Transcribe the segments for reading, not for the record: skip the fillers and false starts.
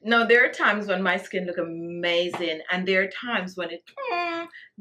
Now, there are times when my skin look amazing, and there are times when it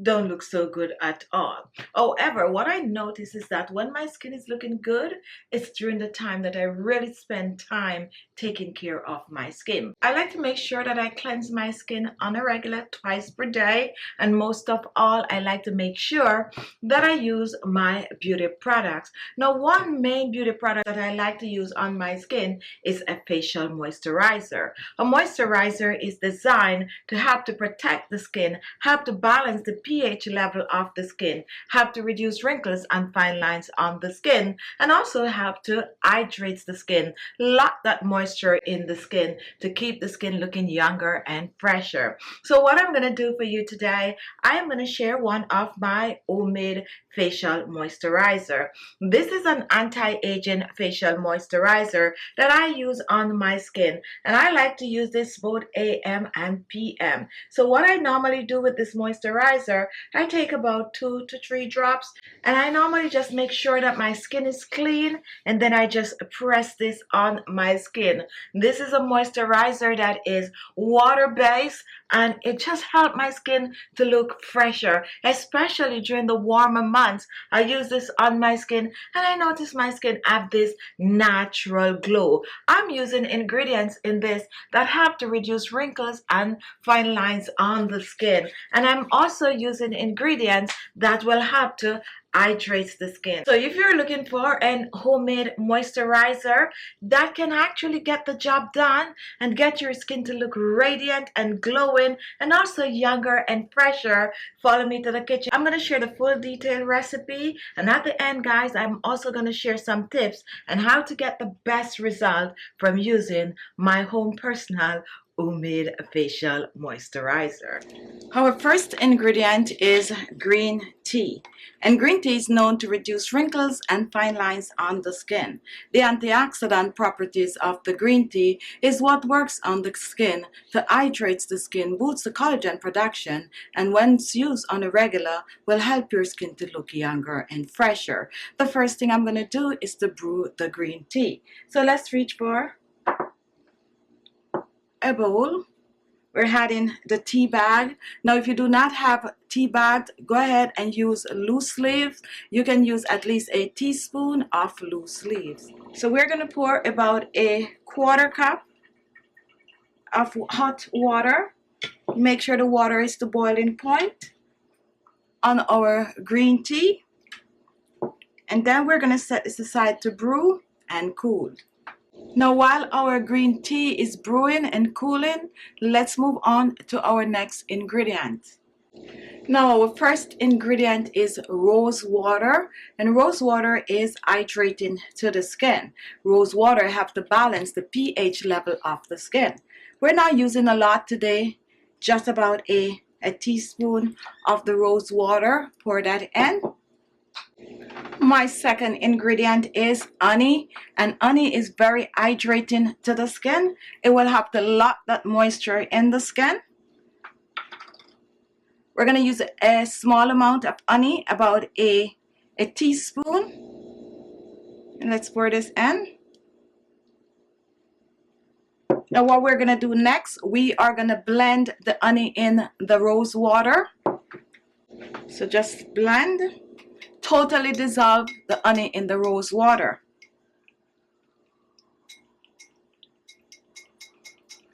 don't look so good at all. However, what I notice is that when my skin is looking good, it's during the time that I really spend time taking care of my skin. I like to make sure that I cleanse my skin on a regular twice per day, and most of all, I like to make sure that I use my beauty products. Now, one main beauty product that I like to use on my skin is a facial moisturizer. A moisturizer is designed to help to protect the skin, help to balance the pH level of the skin, help to reduce wrinkles and fine lines on the skin, and also help to hydrate the skin, lock that moisture in the skin to keep the skin looking younger and fresher. So what I'm going to do for you today, I am going to share one of my homemade facial moisturizer. This is an anti-aging facial moisturizer that I use on my skin, and I like to use this both AM and PM. So what I normally do with this moisturizer, I take about 2 to 3 drops, and I normally just make sure that my skin is clean, and then I just press this on my skin. This is a moisturizer that is water-based, and it just helps my skin to look fresher, especially during the warmer months. I use this on my skin, and I notice my skin have this natural glow. I'm using ingredients in this that help to reduce wrinkles and fine lines on the skin, and I'm also using ingredients that will help to hydrate the skin. So if you're looking for an homemade moisturizer that can actually get the job done and get your skin to look radiant and glowing and also younger and fresher, follow me to the kitchen. I'm going to share the full detailed recipe, and at the end, guys, I'm also going to share some tips on how to get the best result from using my home personal homemade facial moisturizer. Our first ingredient is green tea, and green tea is known to reduce wrinkles and fine lines on the skin. The antioxidant properties of the green tea is what works on the skin to hydrate the skin, boosts the collagen production, and when it's used on a regular will help your skin to look younger and fresher. The first thing I'm going to do is to brew the green tea. So let's reach for a bowl. We're adding the tea bag. Now, if you do not have tea bag, go ahead and use loose leaves. You can use at least a teaspoon of loose leaves. So we're going to pour about a quarter cup of hot water. Make sure the water is the boiling point on our green tea. And then we're going to set this aside to brew and cool. Now, while our green tea is brewing and cooling, let's move on to our next ingredient. Now, our first ingredient is rose water, and rose water is hydrating to the skin. Rose water have to balance the pH level of the skin. We're not using a lot today, just about a teaspoon of the rose water. Pour that in. My second ingredient is honey, and honey is very hydrating to the skin. It will help to lock that moisture in the skin. We're going to use a small amount of honey, about a teaspoon. And let's pour this in. Now what we're going to do next, we are going to blend the honey in the rose water. So just blend. Totally dissolve the honey in the rose water.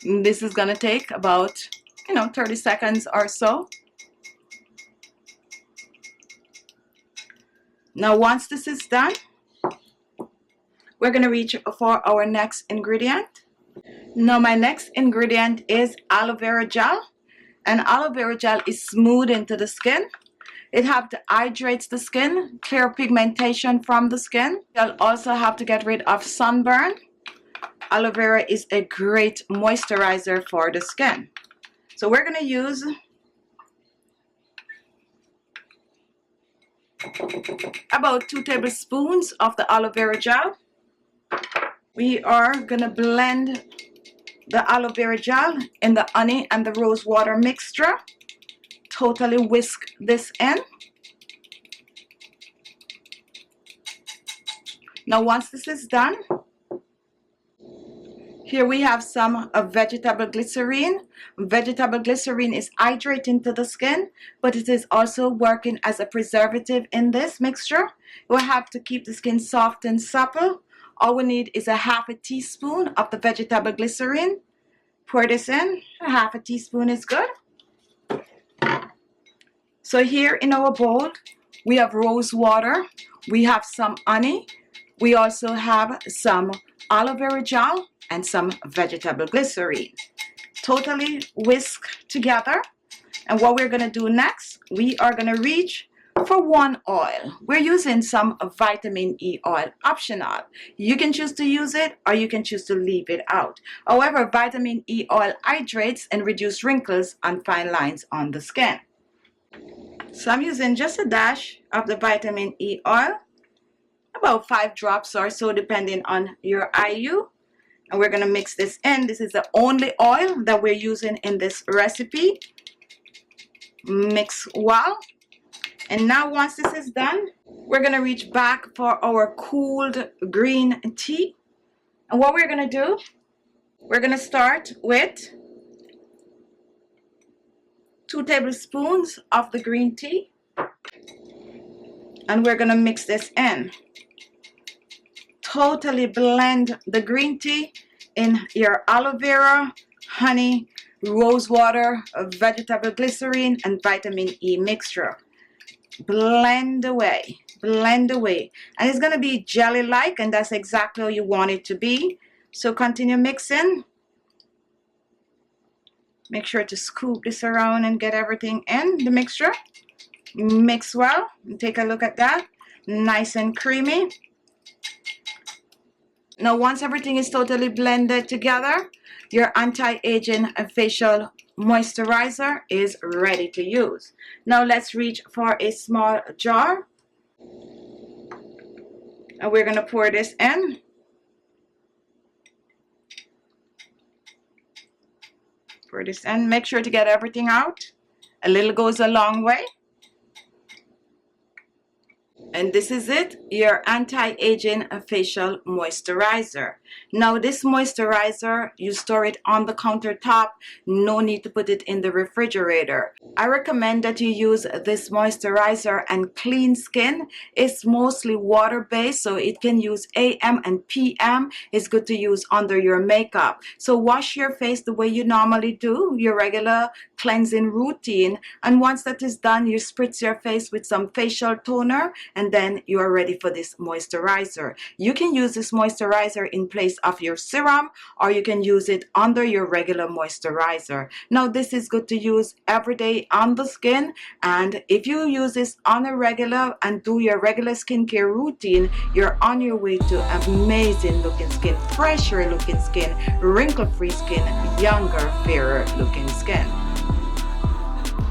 And this is going to take about 30 seconds or so. Now once this is done, we're going to reach for our next ingredient. Now my next ingredient is aloe vera gel, and aloe vera gel is smooth into the skin. It helps to hydrate the skin, clear pigmentation from the skin. You'll also have to get rid of sunburn. Aloe vera is a great moisturizer for the skin. So we're going to use about 2 tablespoons of the aloe vera gel. We are going to blend the aloe vera gel in the honey and the rose water mixture. Totally whisk this in. Now once this is done, Here we have some vegetable glycerin. Vegetable glycerin is hydrating to the skin, but it is also working as a preservative in this mixture. We'll have to keep the skin soft and supple. All we need is a half a teaspoon of the vegetable glycerin. Pour this in. A half a teaspoon is good. So here in our bowl, we have rose water. We have some honey. We also have some aloe vera gel and some vegetable glycerin. Totally whisk together. And what we're going to do next, we are going to reach for one oil. We're using some vitamin E oil, optional. You can choose to use it or you can choose to leave it out. However, vitamin E oil hydrates and reduces wrinkles and fine lines on the skin. So I'm using just a dash of the vitamin E oil, about 5 drops or so depending on your IU. And we're going to mix this in. This is the only oil that we're using in this recipe. Mix well. And now once this is done, we're going to reach back for our cooled green tea. And what we're going to do, we're going to start with 2 tablespoons of the green tea. And we're going to mix this in. Totally blend the green tea in your aloe vera, honey, rose water, vegetable glycerin, and vitamin E mixture. Blend away, blend away. And it's going to be jelly-like, and that's exactly how you want it to be. So continue mixing. Make sure to scoop this around and get everything in the mixture. Mix well, and take a look at that. Nice and creamy. Now once everything is totally blended together, your anti-aging facial moisturizer is ready to use. Now let's reach for a small jar. And we're going to pour this in. Pour this in. Make sure to get everything out. A little goes a long way. And this is it, your anti-aging facial moisturizer. Now this moisturizer, you store it on the countertop. No need to put it in the refrigerator. I recommend that you use this moisturizer and clean skin. It's mostly water-based, so it can use AM and PM. It's good to use under your makeup. So wash your face the way you normally do, your regular cleansing routine. And once that is done, you spritz your face with some facial toner, and then you are ready for this moisturizer. You can use this moisturizer in place of your serum, or you can use it under your regular moisturizer. Now this is good to use every day on the skin, and if you use this on a regular and do your regular skincare routine, you're on your way to amazing looking skin, fresher looking skin, wrinkle free skin, younger, fairer looking skin.